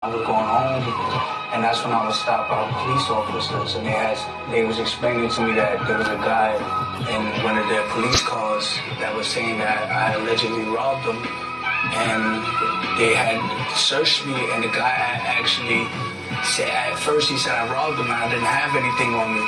was going home, and that's when I was stopped by police officers, and they was explaining to me that there was a guy in one of their police cars that was saying that I allegedly robbed them, and they had searched me, and the guy actually said, at first he said I robbed him and I didn't have anything on me.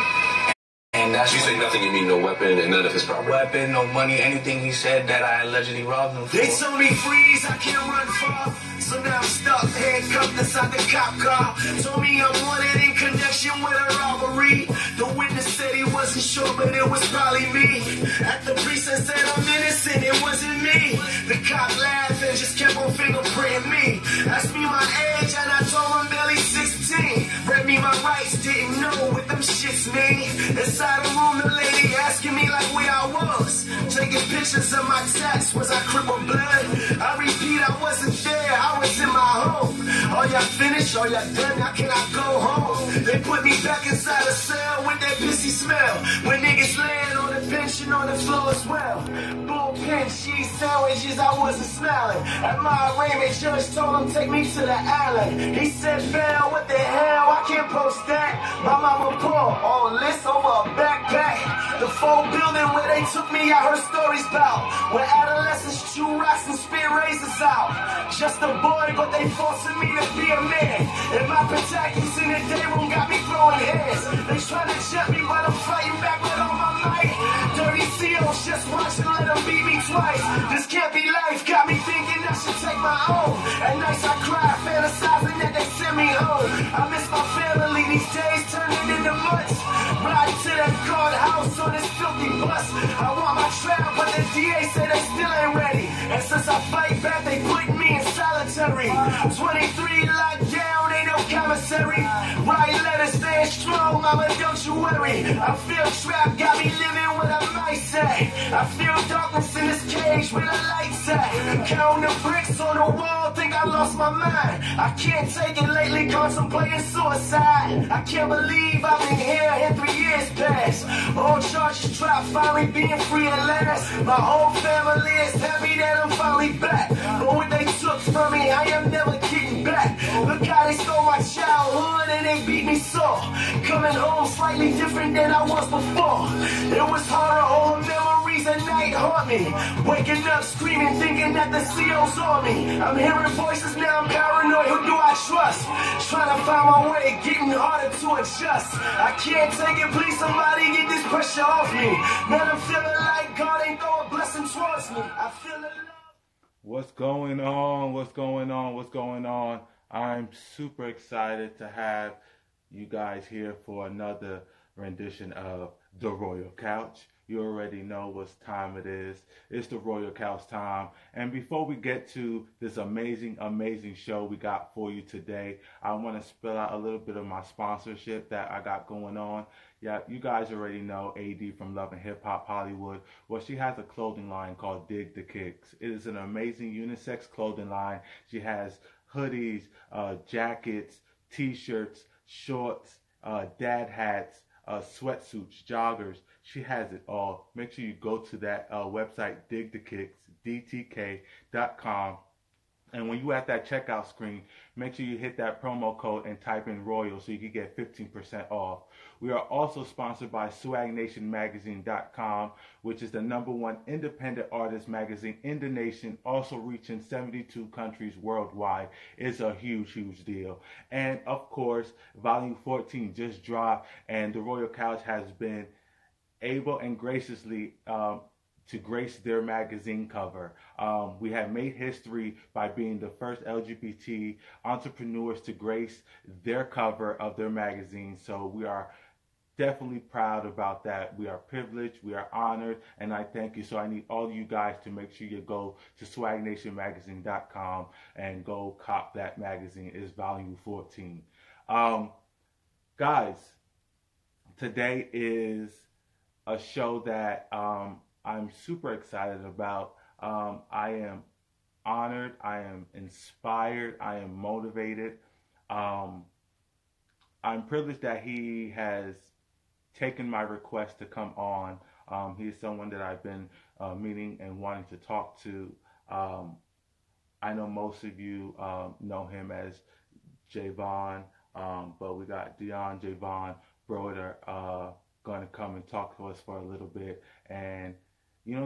And that's you say nothing, you mean no weapon and none of his property? Weapon, no money, anything he said that I allegedly robbed him for. They told me freeze, I can't run far. So now I'm stuck, handcuffed inside the cop car. Told me I'm wanted in connection with a robbery. The witness said he wasn't sure, but it was probably me. At the precinct said I'm innocent, it wasn't me. The cop laughed and just kept on fingerprinting me. Asked me my age and I told him barely 16. Read me my rights, didn't know what them shits mean. Inside the room, the lady asking me like where I was. Taking pictures of my tats, was I crippled blood? I repeat, I wasn't there, I was in my home. All y'all finished, all y'all done, now can I go home? They put me back inside a cell with that pissy smell. When niggas laying on the bench and on the floor as well. Bullpen cheese sandwiches, I wasn't smiling. At my arraignment, judge told him take me to the island. He said, "Val, what the hell? I can't post that." My mama poor, all list over a backpack. The full building where they took me, I heard stories about. Where adolescents chew rocks and spit razors out. Just a boy, but they forcing me to be a man. And my protagonists in the day room got me throwing hands. They trying to jump me, but I'm fighting back with all my might. Dirty COs just watch and let them beat me twice. This can't be life, got me thinking I should take my own. At nights I cry, fantasizing that they send me home. I miss my family, these days turning into months. Ride to that courthouse on this filthy bus. I want my trial, but the DA say they still ain't ready. And since I fight back, they put me in solitary. 23 locked down, ain't no commissary. Write letters, staying strong, mama, don't you worry. I feel trapped, got me living what I might say. I feel darkness in this cage with a light set. Count the bricks on the wall, think I lost my mind. I can't take it lately, contemplating suicide. I can't believe I've been here 3 years past. All charges dropped, finally being free at last. My whole family is happy that I'm finally back. But what they took from me, I am never getting back. Look how they stole my childhood and they beat me sore. Coming home slightly different than I was before. It was horror, all memories at night haunt me. Waking up screaming, thinking that the CO's on me. I'm hearing voices now, I'm paranoid, who do I trust? Trying to find my way, getting harder to adjust. I can't take it, please somebody get this pressure off me. Man, I'm feeling like God ain't throw a blessing towards me. I feel it. What's going on? What's going on? What's going on? I'm super excited to have you guys here for another rendition of The Royal Couch. You already know what time it is. It's the Royal Couch time. And before we get to this amazing show we got for you today, I want to spill out a little bit of my sponsorship that I got going on. Yeah, you guys already know AD from Love and Hip Hop Hollywood. Well, she has a clothing line called Dig the Kicks. It is an amazing unisex clothing line. She has hoodies, jackets, t-shirts, shorts, dad hats, sweatsuits, joggers. She has it all. Make sure you go to that website, digthekicks.com. And when you at that checkout screen, make sure you hit that promo code and type in Royal so you can get 15% off. We are also sponsored by swagnationmagazine.com, which is the #1 independent artist magazine in the nation, also reaching 72 countries worldwide. It's a huge deal. And of course, volume 14 just dropped, and the Royal Couch has been able and graciously to grace their magazine cover. We have made history by being the first LGBT entrepreneurs to grace their cover of their magazine. So we are definitely proud about that. We are privileged, we are honored, and I thank you. So I need all of you guys to make sure you go to swagnationmagazine.com and go cop that magazine. It's volume 14. Guys, today is a show that I'm super excited about. I am honored, I am inspired, I am motivated. I'm privileged that he has taken my request to come on. He is someone that I've been meeting and wanting to talk to. I know most of you know him as Javon, but we got Deion, Javon, Browder, going to come and talk to us for a little bit and,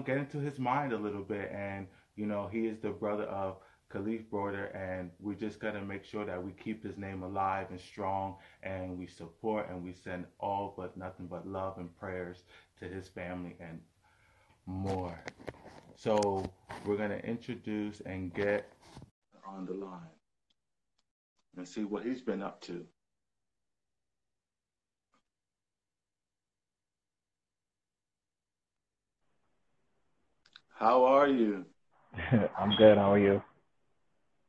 get into his mind a little bit. And, he is the brother of Kalief Browder, and we're just going to make sure that we keep his name alive and strong, and we support and we send all but nothing but love and prayers to his family and more. So we're going to introduce and get on the line and see what he's been up to. How are you? I'm good. How are you?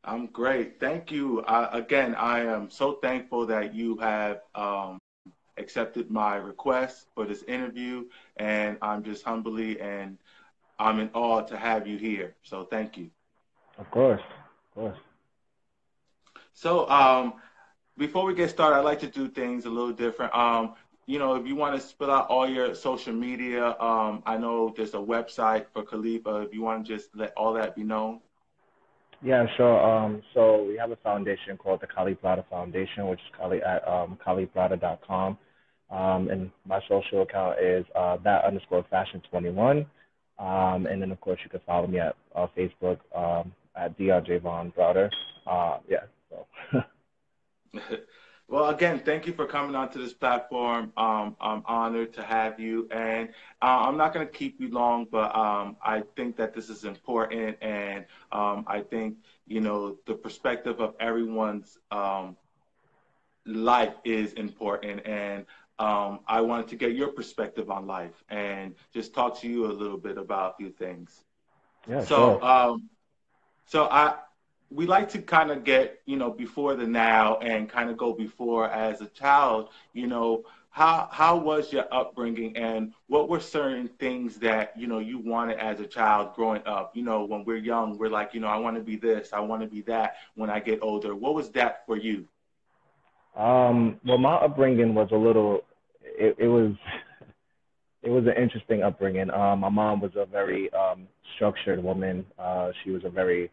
I'm great. Thank you. Again, I am so thankful that you have accepted my request for this interview, and I'm just humbly and I'm in awe to have you here. So thank you. Of course. Of course. So before we get started, I'd like to do things a little different. If you want to spell out all your social media, I know there's a website for Kalief. If you want to just let all that be known. Yeah, sure. So we have a foundation called the Kalief Browder Foundation, which is KaliefBrowder.com. And my social account is that_fashion21. And then, of course, you can follow me at Facebook at Deion Javon Browder. Yeah, so. Well, again, thank you for coming onto this platform. I'm honored to have you. And I'm not going to keep you long, but I think that this is important. And I think, the perspective of everyone's life is important. And I wanted to get your perspective on life and just talk to you a little bit about a few things. Yeah, So, sure. We like to kind of get, before the now and kind of go before as a child, how was your upbringing and what were certain things that, you wanted as a child growing up? When we're young, we're like, I want to be this, I want to be that when I get older. What was that for you? Well, my upbringing was it was an interesting upbringing. My mom was a very structured woman. She was a very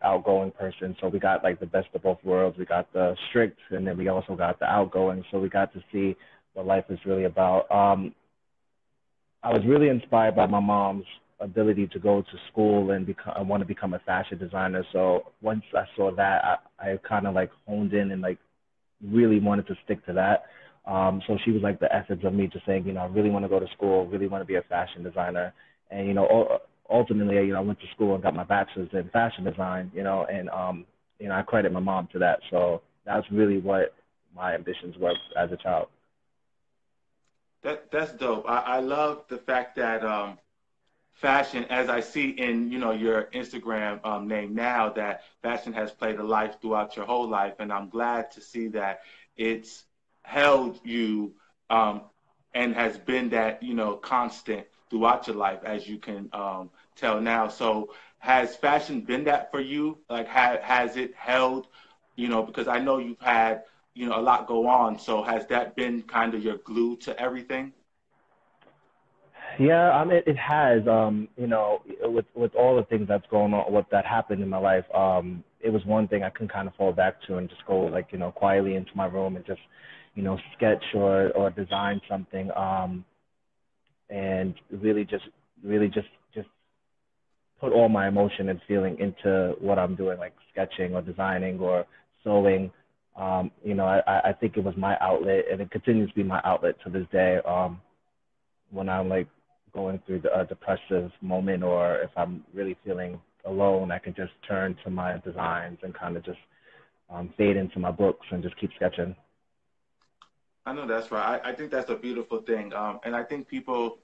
outgoing person. So we got like the best of both worlds. We got the strict, and then we also got the outgoing. So we got to see what life is really about. I was really inspired by my mom's ability to go to school and want to become a fashion designer. So once I saw that, I kind of like honed in and like really wanted to stick to that. So she was like the essence of me just saying, I really want to go to school, really want to be a fashion designer. And, ultimately, I went to school and got my bachelor's in fashion design, and, I credit my mom to that. So that's really what my ambitions were as a child. That's dope. I love the fact that fashion, as I see in, your Instagram name now, that fashion has played a life throughout your whole life. And I'm glad to see that it's held you and has been that, constant throughout your life, as you can tell now. So has fashion been that for you? Like, has it held, because I know you've had, a lot go on. So has that been kind of your glue to everything? Yeah, I mean, it has, with all the things that's going on, what that happened in my life, it was one thing I can kind of fall back to and just go like, quietly into my room and just, sketch or design something, and really just put all my emotion and feeling into what I'm doing, like sketching or designing or sewing. I think it was my outlet, and it continues to be my outlet to this day. When I'm like going through a depressive moment, or if I'm really feeling alone, I can just turn to my designs and kind of just fade into my books and just keep sketching. I know that's right. I think that's a beautiful thing. And I think people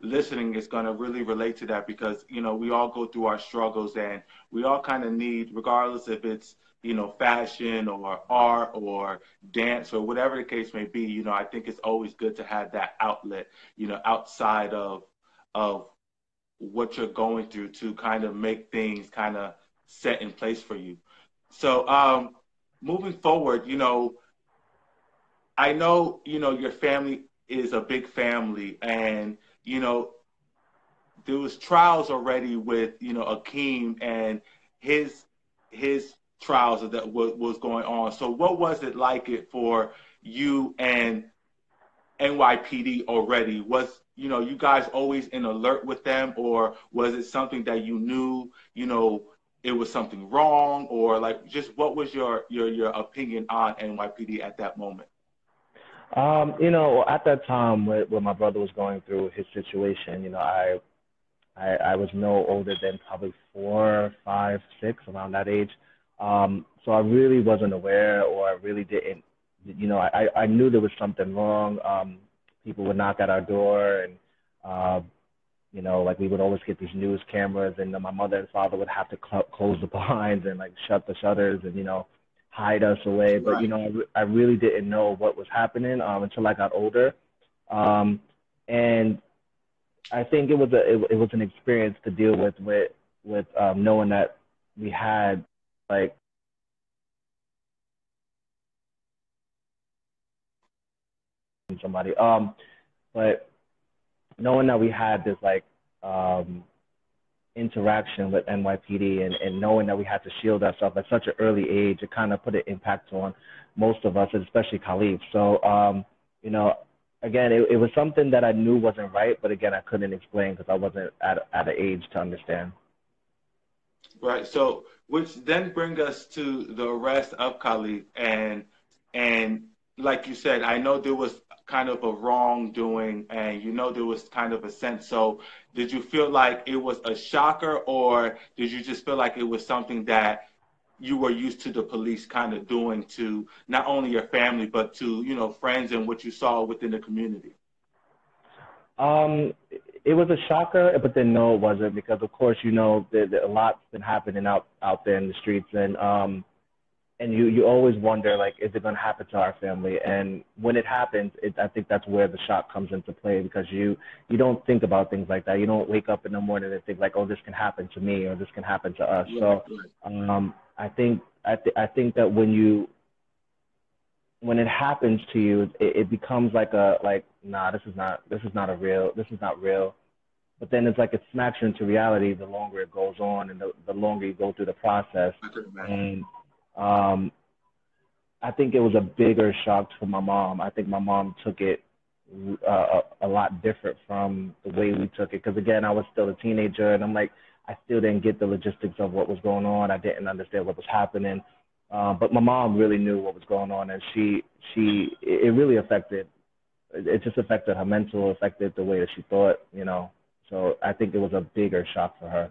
listening is going to really relate to that because, we all go through our struggles and we all kind of need, regardless if it's, fashion or art or dance or whatever the case may be, I think it's always good to have that outlet, outside of what you're going through to kind of make things kind of set in place for you. So moving forward, I know, your family is a big family and, there was trials already with, Akeem and his trials that was going on. So what was it like it for you and NYPD already? Was, you guys always in alert with them, or was it something that you knew, it was something wrong, or like just what was your opinion on NYPD at that moment? At that time when my brother was going through his situation, I was no older than probably 4, 5, 6, around that age. So I really wasn't aware, or I really didn't, I knew there was something wrong. People would knock at our door, and, like we would always get these news cameras, and my mother and father would have to close the blinds and like shut the shutters and, hide us away. But, Right. I really didn't know what was happening until I got older. And I think it was an experience to deal with knowing that we had like somebody but knowing that we had this like interaction with NYPD, and knowing that we had to shield ourselves at such an early age, it kind of put an impact on most of us, especially Kalief. So again, it was something that I knew wasn't right, but again, I couldn't explain because I wasn't at an age to understand. Right. So, which then bring us to the arrest of Kalief, and like you said, I know there was kind of a wrongdoing, and there was kind of a sense. So, did you feel like it was a shocker, or did you just feel like it was something that you were used to the police kind of doing to not only your family but to friends and what you saw within the community? It was a shocker, but then no, it wasn't, because of course a lot's been happening out there in the streets, and you always wonder, like, is it going to happen to our family? And when it happens, I think that's where the shock comes into play, because you don't think about things like that. You don't wake up in the morning and think like, oh, this can happen to me, or this can happen to us. So I think that when it happens to you, it becomes like nah, this is not real. But then it's like it smacks you into reality the longer it goes on, and the longer you go through the process. And I think it was a bigger shock for my mom. I think my mom took it a lot different from the way we took it. Because again, I was still a teenager, and I'm like, I still didn't get the logistics of what was going on. I didn't understand what was happening. But my mom really knew what was going on, and it really affected. It just affected her mental, affected the way that she thought. So I think it was a bigger shock for her.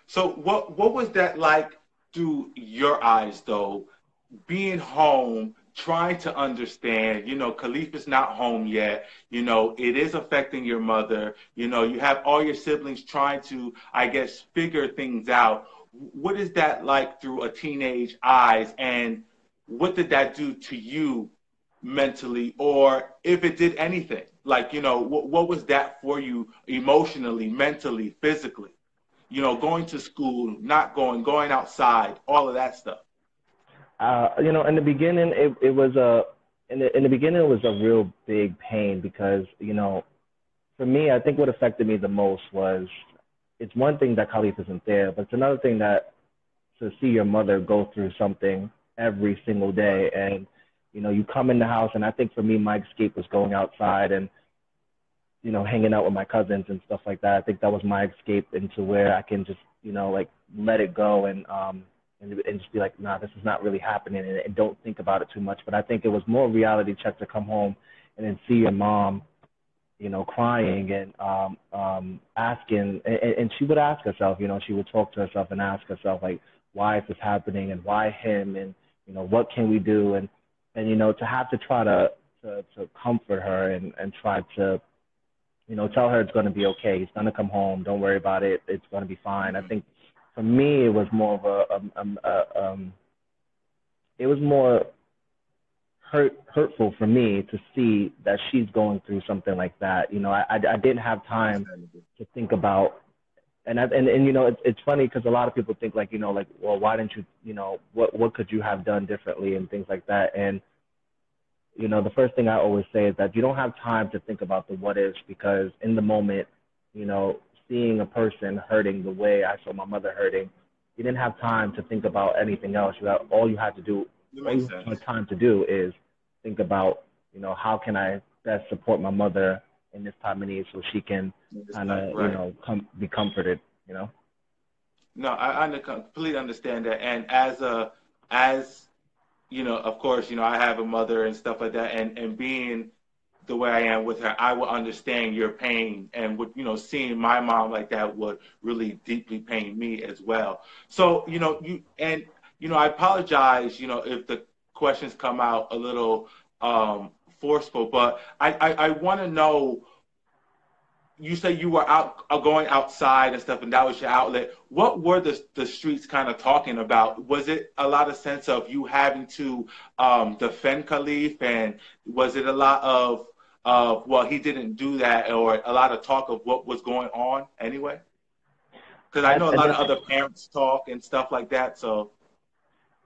So what was that like through your eyes, though, being home, trying to understand, Kalief is not home yet, it is affecting your mother, you have all your siblings trying to, I guess, figure things out. What is that like through a teenage eyes, and what did that do to you mentally, or if it did anything? Like, what was that for you emotionally, mentally, physically? Going to school, not going outside, all of that stuff. In the beginning, it was in the beginning it was a real big pain, because for me, I think what affected me the most was, it's one thing that Kalief isn't there, but it's another thing that to see your mother go through something every single day, and you come in the house, and I think for me, my escape was going outside and hanging out with my cousins and stuff like that. I think that was my escape into where I can just like let it go, and just be like, nah, this is not really happening, and don't think about it too much. But I think it was more reality check to come home and then see your mom, crying and asking, and she would ask herself, she would talk to herself and ask herself, like, why is this happening, and why him, and what can we do, and to have to try to comfort her and try to tell her it's going to be okay, he's going to come home, don't worry about it, it's going to be fine. I think for me it was more of it was more hurtful for me to see that she's going through something like that. I didn't have time to think about, and it's funny because a lot of people think like, well, why didn't you, what could you have done differently and things like that. And the first thing I always say is that you don't have time to think about the what ifs, because in the moment, seeing a person hurting the way I saw my mother hurting, you didn't have time to think about anything else. All you had time to do is think about, how can I best support my mother in this time of need so she can kind of, be comforted, No, I completely understand that. And as of course, I have a mother and stuff like that, and being the way I am with her, I will understand your pain, and would, seeing my mom like that would really deeply pain me as well. So, I apologize, if the questions come out a little forceful, but I want to know. You say you were going outside and stuff, and that was your outlet. What were the streets kind of talking about? Was it a lot of sense of you having to defend Kalief, and was it a lot of well, he didn't do that, or a lot of talk of what was going on anyway? Because I know a lot of other parents talk and stuff like that. So,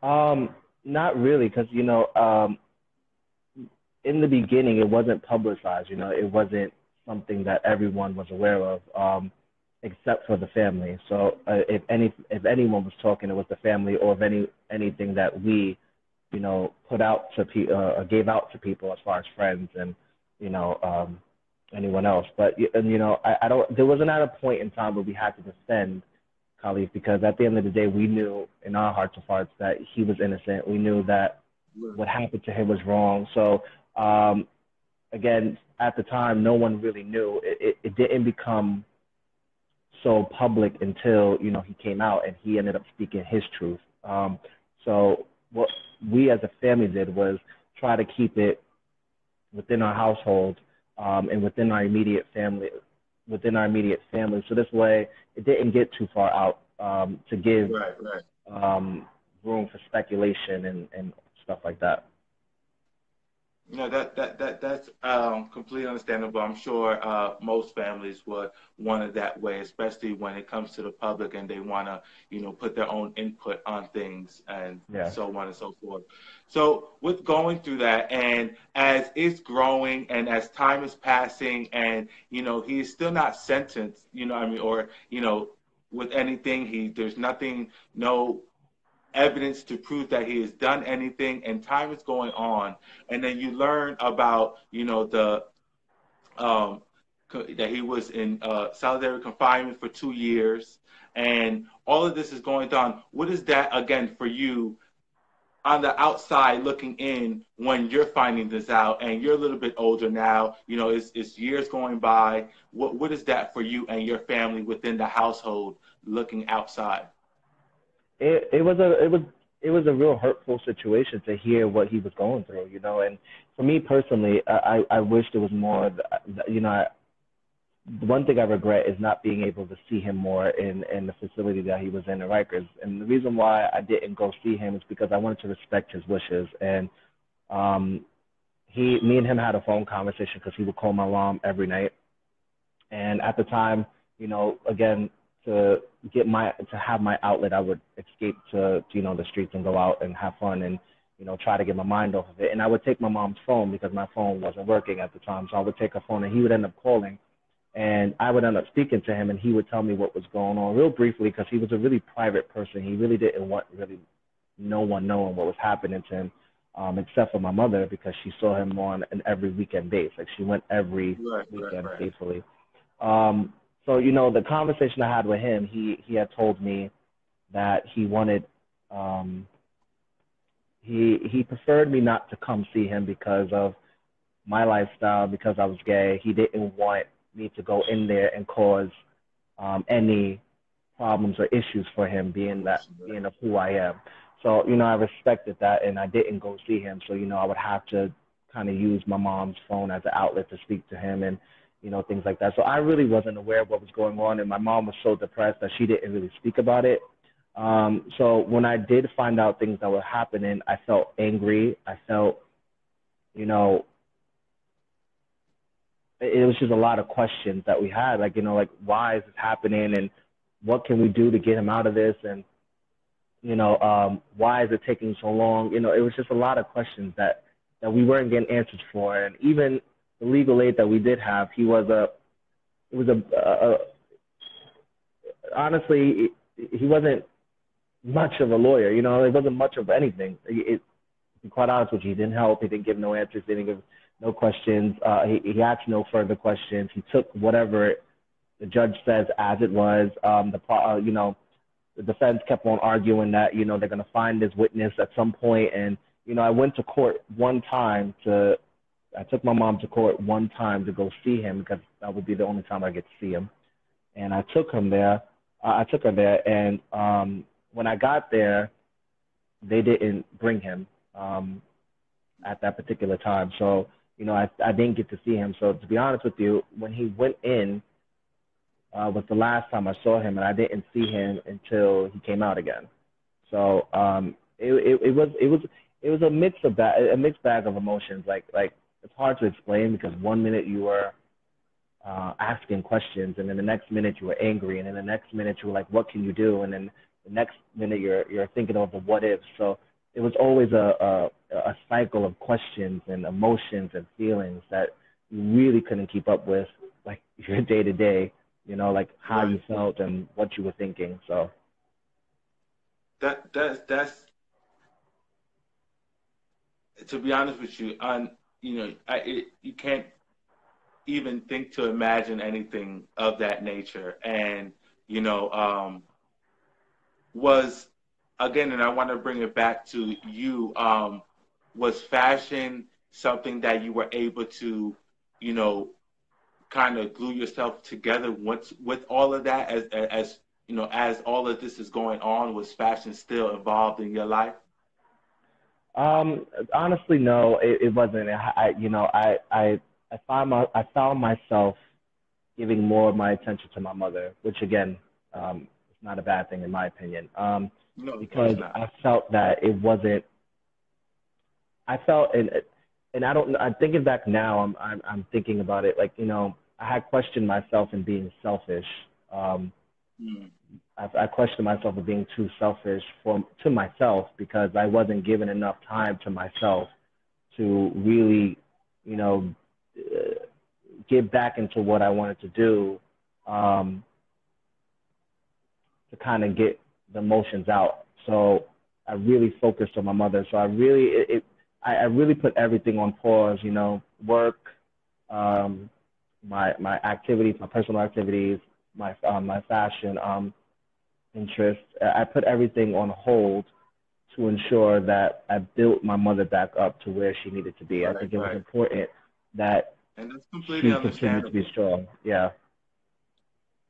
not really, because in the beginning it wasn't publicized. It wasn't something that everyone was aware of, except for the family. So if anyone was talking, it was the family, or if anything that we, put out to gave out to people as far as friends and anyone else. But I don't. There wasn't at a point in time where we had to defend Kalief, because at the end of the day, we knew in our hearts of hearts that he was innocent. We knew that what happened to him was wrong. So again, at the time, no one really knew. It didn't become so public until, he came out and he ended up speaking his truth. So what we as a family did was try to keep it within our household and within our immediate family. So this way, it didn't get too far out to give room for speculation and stuff like that. That's completely understandable. I'm sure most families would want it that way, especially when it comes to the public and they want to, put their own input on things and so on and so forth. So with going through that, and as it's growing and as time is passing, and he's still not sentenced, or with anything, there's nothing, no evidence to prove that he has done anything, and time is going on, and then you learn about that he was in solitary confinement for 2 years, and all of this is going on. What is that again for you on the outside looking in when you're finding this out and you're a little bit older now? It's years going by. What is that for you and your family within the household looking outside? It was a real hurtful situation to hear what he was going through, and for me personally, I wish there was more, the one thing I regret is not being able to see him more in the facility that he was in Rikers. And the reason why I didn't go see him is because I wanted to respect his wishes. And me and him had a phone conversation because he would call my mom every night. And at the time, again, to have my outlet, I would escape to the streets and go out and have fun and try to get my mind off of it. And I would take my mom's phone because my phone wasn't working at the time, so I would take her phone and he would end up calling, and I would end up speaking to him, and he would tell me what was going on real briefly, because he was a really private person. He really didn't want no one knowing what was happening to him, except for my mother, because she saw him on an every weekend base. Like, she went every weekend faithfully. So, the conversation I had with him, he had told me that he wanted, he preferred me not to come see him because of my lifestyle, because I was gay. He didn't want me to go in there and cause any problems or issues for him, being of who I am. So, I respected that, and I didn't go see him. So, I would have to kind of use my mom's phone as an outlet to speak to him and, things like that. So I really wasn't aware of what was going on, and my mom was so depressed that she didn't really speak about it. So when I did find out things that were happening, I felt angry. I felt, it was just a lot of questions that we had, like, why is this happening, and what can we do to get him out of this, and, why is it taking so long? It was just a lot of questions that we weren't getting answers for. And even the legal aid that we did have, honestly, he wasn't much of a lawyer. You know, he wasn't much of anything. To be quite honest with you, he didn't help. He didn't give no answers. He didn't give no questions. He asked no further questions. He took whatever the judge says as it was. You know, the defense kept on arguing that, you know, they're going to find this witness at some point. And, you know, I took my mom to court one time to go see him because that would be the only time I get to see him. And I took her there. And when I got there, they didn't bring him at that particular time. So, you know, I didn't get to see him. So to be honest with you, when he went in, was the last time I saw him, and I didn't see him until he came out again. So it was a mixed bag of emotions. Like it's hard to explain because one minute you were asking questions, and then the next minute you were angry, and then the next minute you were like, what can you do? And then the next minute you're thinking of the what if. So it was always a cycle of questions and emotions and feelings that you really couldn't keep up with, like your day to day. You know, like how you felt and what you were thinking. So that's to be honest with you, you know, you can't even think to imagine anything of that nature. And you know, was again, and I want to bring it back to you. Was fashion something that you were able to, you know, kind of glue yourself together with all of that as you know, as all of this is going on? Was fashion still involved in your life? Honestly, no, it wasn't. I found myself giving more of my attention to my mother, which again, is not a bad thing in my opinion. No, because it's not. I felt that it wasn't. I felt and I don't. I'm thinking back now. I'm thinking about it. Like, you know, I had questioned myself in being selfish. I questioned myself for being too selfish to myself because I wasn't given enough time to myself to really, you know, get back into what I wanted to do, to kind of get the emotions out. So I really focused on my mother. So I really put everything on pause, you know, work, my activities, my personal activities, my fashion interests. I put everything on hold to ensure that I built my mother back up to where she needed to be. I think it was important that and that's she completely continued to understandable. be strong. Yeah.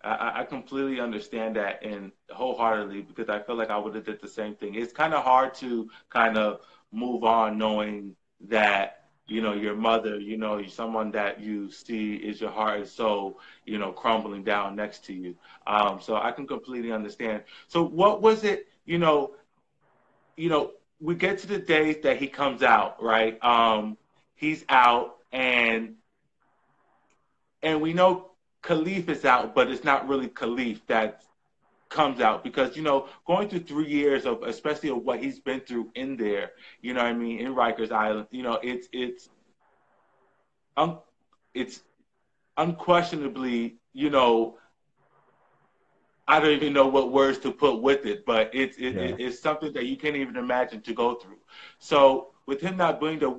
I completely understand that and wholeheartedly because I feel like I would have did the same thing. It's kind of hard to kind of move on knowing that, you know, your mother, you know, someone that you see is your heart and soul, you know, crumbling down next to you. So I can completely understand. So what was it, we get to the day that he comes out, right? He's out and we know Kalief is out, but it's not really Kalief that comes out because, you know, going through 3 years of, especially of what he's been through in there, you know what I mean, in Rikers Island, you know, it's unquestionably, you know, I don't even know what words to put with it, but it's something that you can't even imagine to go through. So with him not being there,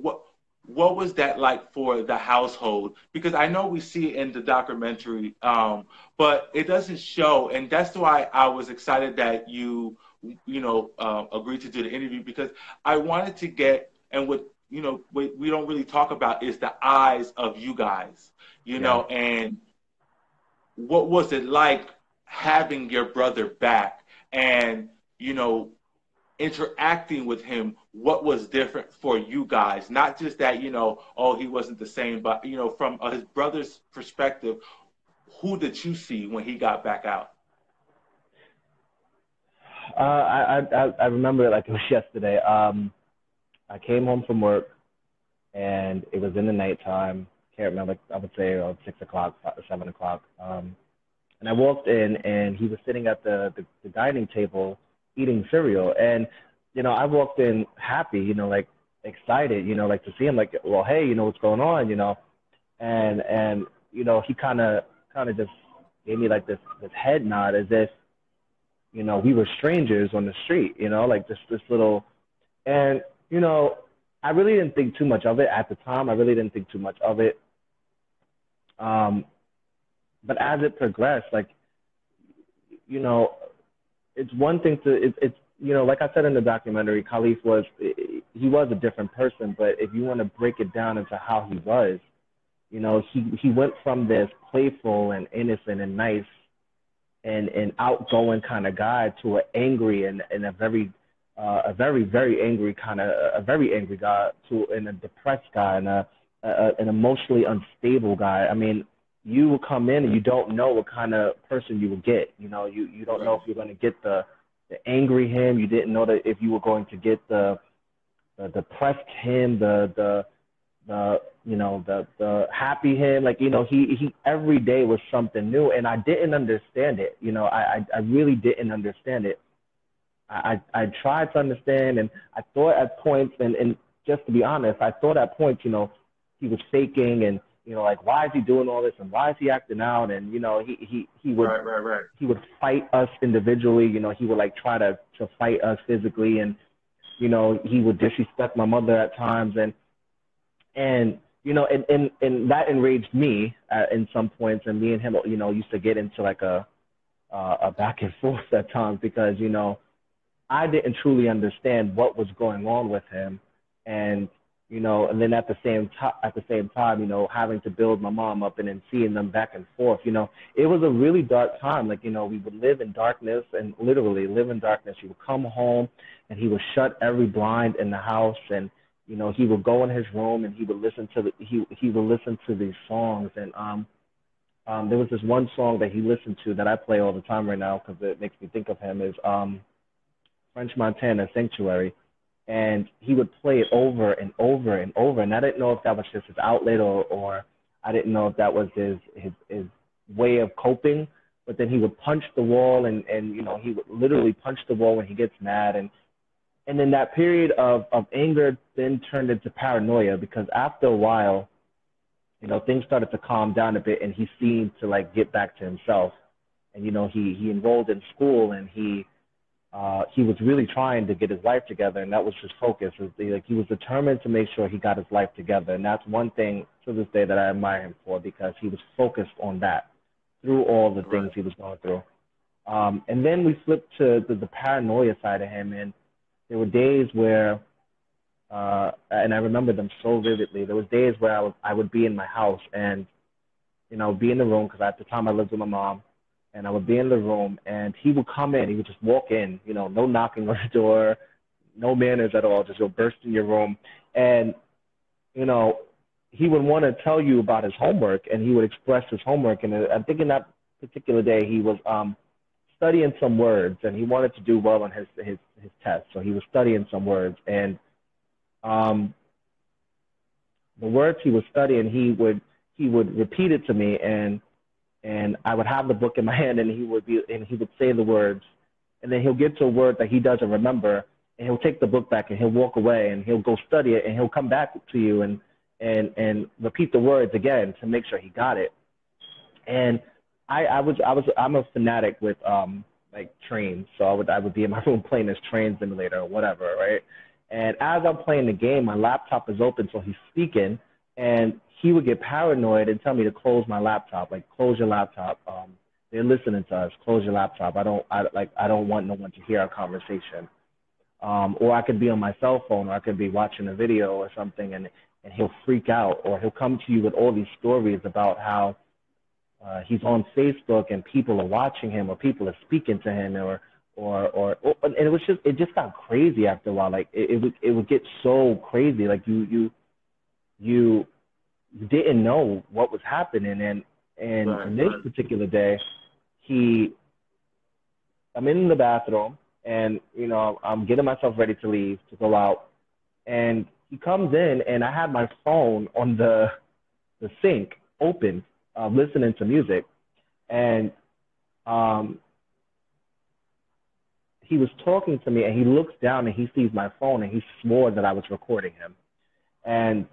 what was that like for the household? Because I know we see it in the documentary, but it doesn't show, and that's why I was excited that you agreed to do the interview because I wanted to get, and what we don't really talk about is the eyes of you guys, know, and what was it like having your brother back and, interacting with him, what was different for you guys? Not just that, oh, he wasn't the same, but, from his brother's perspective, who did you see when he got back out? I remember it like it was yesterday. I came home from work, and it was in the nighttime. Can't remember. I would say around 6 o'clock, 7 o'clock. And I walked in, and he was sitting at the dining table eating cereal. And, I walked in happy, like excited, like to see him, like, well, hey, what's going on, and he kind of just gave me like this head nod as if, we were strangers on the street, like this little, and, I really didn't think too much of it at the time. I really didn't think too much of it. But as it progressed, like, it's one thing to, it's like I said in the documentary, Kalief he was a different person, but if you want to break it down into how he was, he went from this playful and innocent and nice and outgoing kind of guy to an angry and a very very angry a very angry guy and a depressed guy and an emotionally unstable guy. I mean, you will come in and you don't know what kind of person you will get. You don't know if you're going to get the angry him. You didn't know that if you were going to get the depressed him, the happy him. Like, he every day was something new, and I didn't understand it. I really didn't understand it. I tried to understand, and I thought at points, and just to be honest, I thought at points, he was faking, and like, why is he doing all this, and why is he acting out, and he would he would fight us individually. He would like try to fight us physically, and he would disrespect my mother at times, and and that enraged me in some points, and me and him used to get into like a back and forth at times because I didn't truly understand what was going on with him, and and then at the same time, having to build my mom up and then seeing them back and forth, it was a really dark time. Like, we would live in darkness and literally live in darkness. He would come home and he would shut every blind in the house, and he would go in his room and he would listen to he would listen to these songs, and there was this one song that he listened to that I play all the time right now because it makes me think of him, is French Montana, Sanctuary. And he would play it over and over and over. And I didn't know if that was just his outlet or I didn't know if that was his way of coping. But then he would punch the wall and he would literally punch the wall when he gets mad. And then that period of anger then turned into paranoia because after a while, things started to calm down a bit and he seemed to like get back to himself. And, he enrolled in school and he was really trying to get his life together, and that was his focus. He was determined to make sure he got his life together, and that's one thing to this day that I admire him for because he was focused on that through all the things he was going through. And then we flipped to the paranoia side of him, and there were days where, and I remember them so vividly, there was days where I would be in my house and, be in the room because at the time I lived with my mom, and I would be in the room, and he would come in. He would just walk in, no knocking on the door, no manners at all, just go burst in your room. And, he would want to tell you about his homework, and he would express his homework. And I think in that particular day, he was studying some words, and he wanted to do well on his test. So he was studying some words. And the words he was studying, he would repeat it to me, and I would have the book in my hand, and he would say the words, and then he'll get to a word that he doesn't remember, and he'll take the book back and he'll walk away and he'll go study it, and he'll come back to you and repeat the words again to make sure he got it. And I'm a fanatic with like trains, so I would be in my room playing this train simulator or whatever, right? And as I'm playing the game, my laptop is open, so he's speaking, and he would get paranoid and tell me to close my laptop, like close your laptop. They're listening to us. Close your laptop. I don't want no one to hear our conversation. Or I could be on my cell phone, or I could be watching a video or something, and he'll freak out, or he'll come to you with all these stories about how he's on Facebook and people are watching him, or people are speaking to him, and it just got crazy after a while. Like it would get so crazy. Like you didn't know what was happening, and on this particular day, I'm in the bathroom, and I'm getting myself ready to leave to go out, and he comes in, and I had my phone on the sink open, listening to music, and he was talking to me, and he looks down and he sees my phone, and he swore that I was recording him, and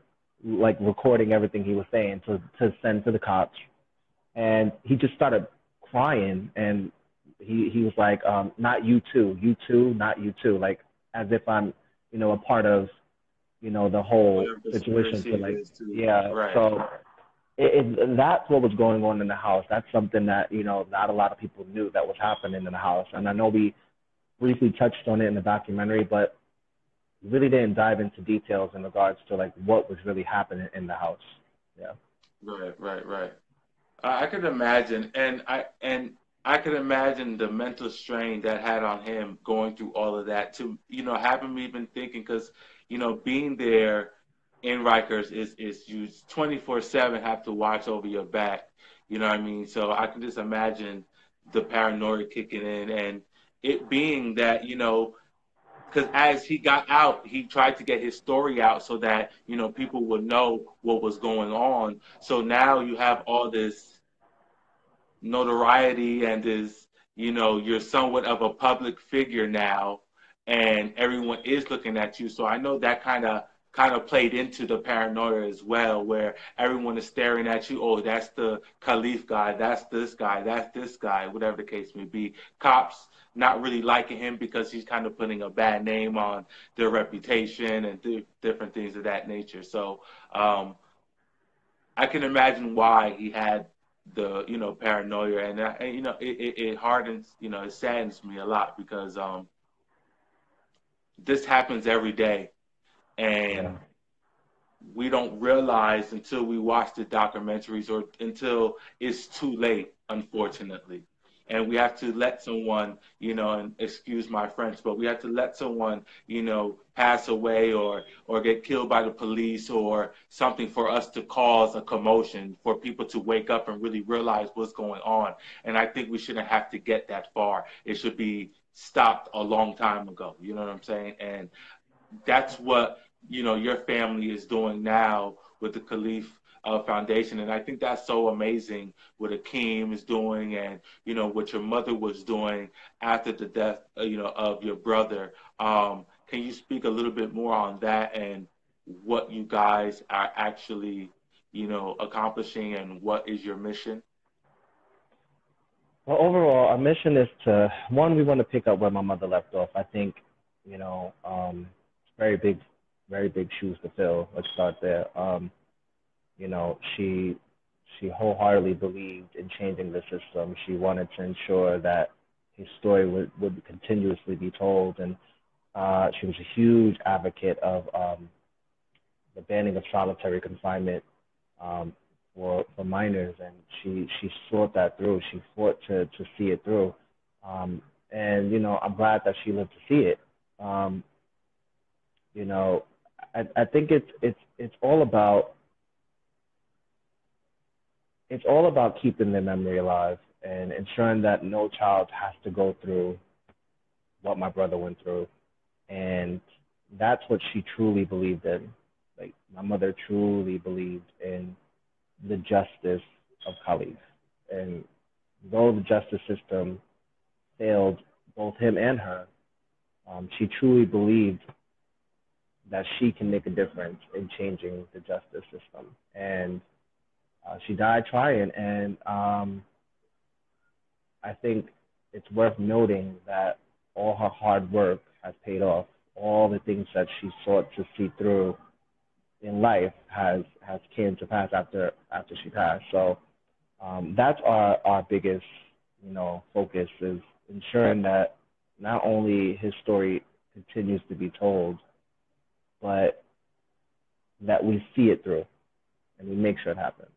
like recording everything he was saying to send to the cops. And he just started crying and he was like, not you too, not you too, like as if I'm, a part of, the whole Whatever situation. conspiracy So it like, is too. yeah, Right. so that's what was going on in the house. That's something that not a lot of people knew that was happening in the house. And I know we briefly touched on it in the documentary, but really didn't dive into details in regards to like what was really happening in the house. Yeah. Right. I could imagine, and I could imagine the mental strain that had on him going through all of that. To have him even thinking, because being there in Rikers is you 24/7 have to watch over your back. You know what I mean? So I can just imagine the paranoia kicking in, and it being that because as he got out, he tried to get his story out so that people would know what was going on. So now you have all this notoriety and you're somewhat of a public figure now, and everyone is looking at you. So I know that kind of played into the paranoia as well, where everyone is staring at you. Oh, that's the Kalief guy, that's this guy, whatever the case may be. Cops not really liking him because he's kind of putting a bad name on their reputation and different things of that nature. So um, I can imagine why he had the paranoia, and it hardens, it saddens me a lot because this happens every day, Yeah. and we don't realize until we watch the documentaries or until it's too late, unfortunately. And we have to let someone, and excuse my French, but we have to let someone, pass away or get killed by the police or something for us to cause a commotion, for people to wake up and really realize what's going on. And I think we shouldn't have to get that far. It should be stopped a long time ago. You know what I'm saying? And that's what your family is doing now with the Kalief Foundation, and I think that's so amazing what Akeem is doing, and what your mother was doing after the death, of your brother. Can you speak a little bit more on that and what you guys are actually, accomplishing, and what is your mission? Well, overall, our mission is to one. We want to pick up where my mother left off. I think, very big, very big shoes to fill. Let's start there. She wholeheartedly believed in changing the system. She wanted to ensure that his story would continuously be told, and she was a huge advocate of the banning of solitary confinement um, for minors, and she fought that through. She fought to see it through, and I'm glad that she lived to see it. Um, you know, I think it's all about keeping their memory alive and ensuring that no child has to go through what my brother went through, and that's what she truly believed in. Like my mother truly believed in the justice of Kalief, and though the justice system failed both him and her, she truly believed that she can make a difference in changing the justice system, and she died trying. And I think it's worth noting that all her hard work has paid off. All the things that she sought to see through in life has came to pass after she passed. So that's our biggest focus is ensuring that not only his story continues to be told, but that we see it through and we make sure it happens.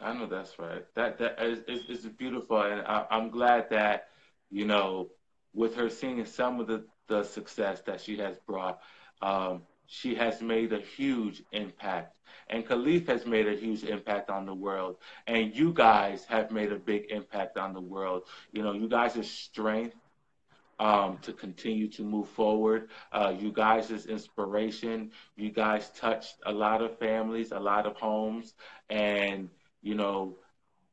I know that's right. That is beautiful, and I'm glad that you know, with her seeing some of the success that she has brought, she has made a huge impact, and Khalif has made a huge impact on the world, and you guys have made a big impact on the world. You guys' strength to continue to move forward. You guys' inspiration. You guys touched a lot of families, a lot of homes, and you know,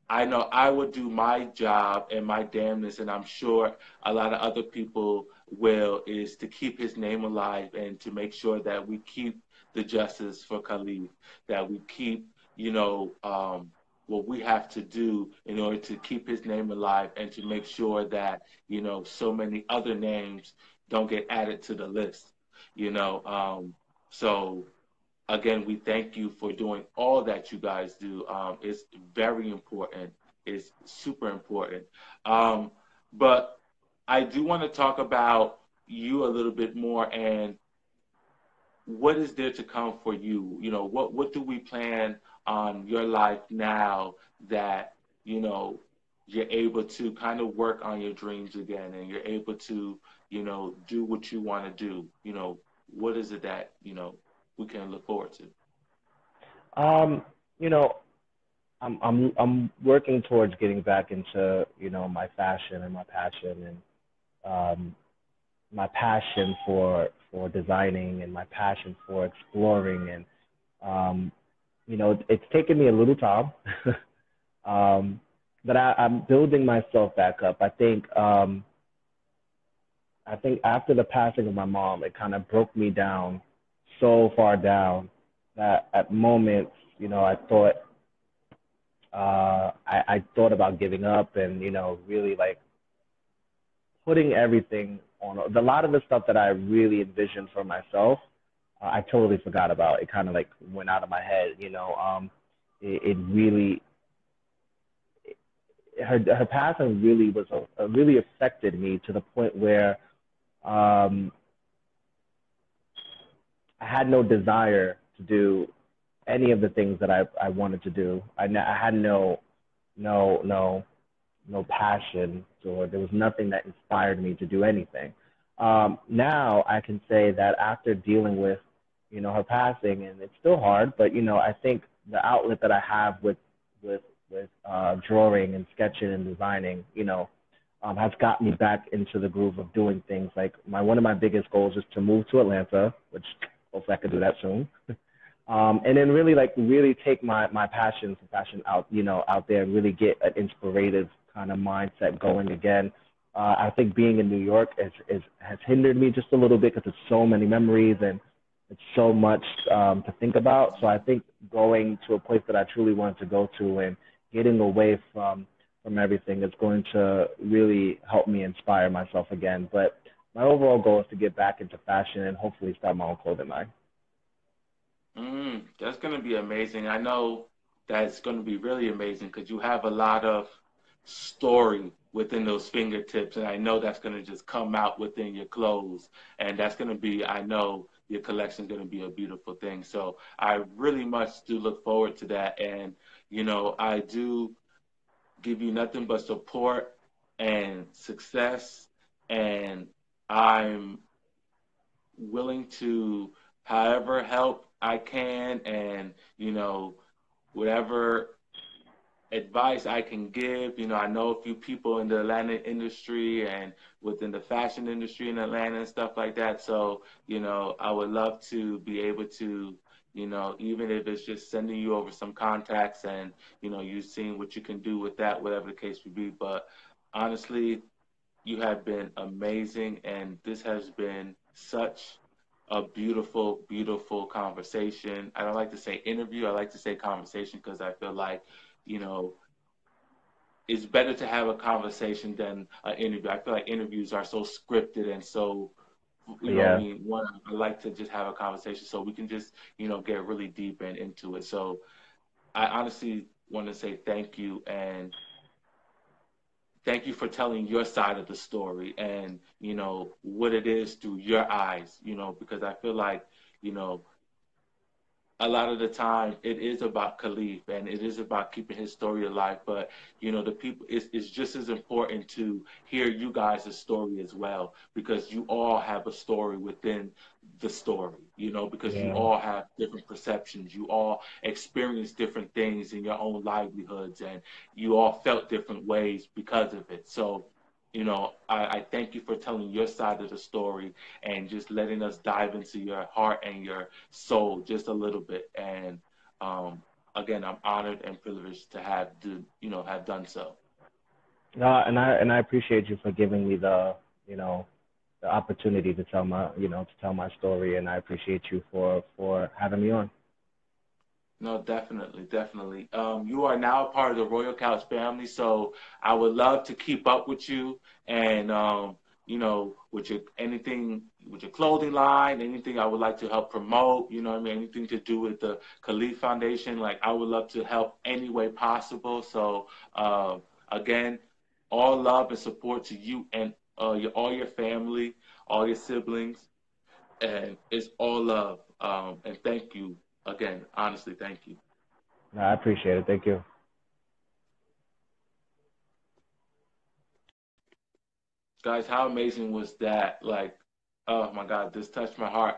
I know I would do my job and my damnness, and I'm sure a lot of other people will, is to keep his name alive and to make sure that we keep the justice for Khalid, that we keep, you know, what we have to do in order to keep his name alive and to make sure that, so many other names don't get added to the list, you know. So again, we thank you for doing all that you guys do. It's very important. It's super important. But I do want to talk about you a little bit more and what is there to come for you? What do we plan on your life now that, you're able to kind of work on your dreams again and you're able to, do what you want to do? What is it that, we can look forward to? You know, I'm working towards getting back into, my fashion and my passion and my passion for designing and my passion for exploring and it's taken me a little time. But I'm building myself back up. I think after the passing of my mom, it kind of broke me down so far down that at moments, I thought I thought about giving up and really like putting everything on. A lot of the stuff that I really envisioned for myself, I totally forgot about. It kind of like went out of my head. It really her passing really was really affected me to the point where I had no desire to do any of the things that I wanted to do. I had no passion, or there was nothing that inspired me to do anything. Now I can say that after dealing with, her passing, and it's still hard, but I think the outlet that I have with drawing and sketching and designing, has got me back into the groove of doing things. Like one of my biggest goals is to move to Atlanta, which hopefully I could do that soon. And then really take my passion for fashion out, out there and really get an inspirative kind of mindset going again. I think being in New York has hindered me just a little bit because it's so many memories and it's so much to think about. So I think going to a place that I truly wanted to go to and getting away from everything is going to really help me inspire myself again. But my overall goal is to get back into fashion and hopefully start my own clothing line. That's going to be amazing. I know that's going to be really amazing because you have a lot of story within those fingertips, and I know that's going to just come out within your clothes, and that's going to be, I know your collection is going to be a beautiful thing. So I really much do look forward to that, and I do give you nothing but support and success, and I'm willing to, however, help I can, and whatever advice I can give. I know a few people in the Atlanta industry and within the fashion industry in Atlanta and stuff like that. So, I would love to be able to, even if it's just sending you over some contacts and, you seeing what you can do with that, whatever the case would be. But honestly, you have been amazing, and this has been such a beautiful, beautiful conversation. I don't like to say interview. I like to say conversation because I feel like, it's better to have a conversation than an interview. I feel like interviews are so scripted and so, Yeah. I like to just have a conversation so we can just, get really deep and into it. So I honestly want to say thank you, and thank you for telling your side of the story and, what it is through your eyes, because I feel like, a lot of the time it is about Kalief and it is about keeping his story alive. But, the people, it's just as important to hear you guys' story as well, because you all have a story within the story, because you Yeah. all have different perceptions. You all experience different things in your own livelihoods, and you all felt different ways because of it. So, I thank you for telling your side of the story and just letting us dive into your heart and your soul just a little bit. And again, I'm honored and privileged to have done so. And I appreciate you for giving me the opportunity to tell my story, and I appreciate you for having me on. No, definitely, definitely. You are now a part of the Royal Couch family, so I would love to keep up with you and with your anything with your clothing line, anything I would like to help promote, you know what I mean, anything to do with the Kalief Foundation, like I would love to help any way possible. So again, all love and support to you and all your family, all your siblings, and it's all love. And thank you again. Honestly, thank you. No, I appreciate it. Thank you. Guys, how amazing was that? Like, oh my God, this touched my heart.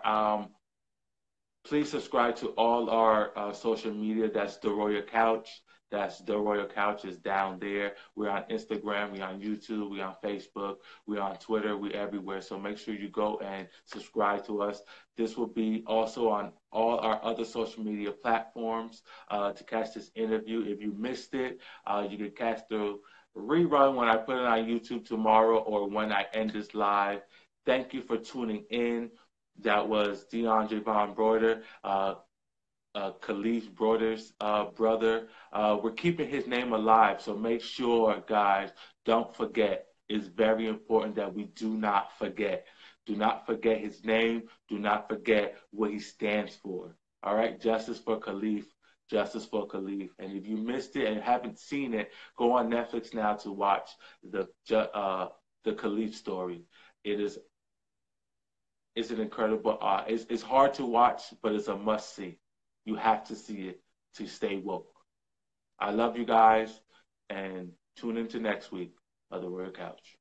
Please subscribe to all our social media. That's The Royal Couch. That's The Royal Couch is down there. We're on Instagram, we're on YouTube, we're on Facebook, we're on Twitter, we're everywhere. So make sure you go and subscribe to us. This will be also on all our other social media platforms to catch this interview. If you missed it, you can catch the rerun when I put it on YouTube tomorrow or when I end this live. Thank you for tuning in. That was DeAndre Von Browder, Kalief Browder's brother. We're keeping his name alive, so make sure, guys, don't forget. It's very important that we do not forget. Do not forget his name. Do not forget what he stands for. All right, justice for Kalief. Justice for Kalief. And if you missed it and haven't seen it, go on Netflix now to watch the Kalief story. It is it's an incredible it's hard to watch, but it's a must see. You have to see it to stay woke. I love you guys and tune into next week of the Royal Couch.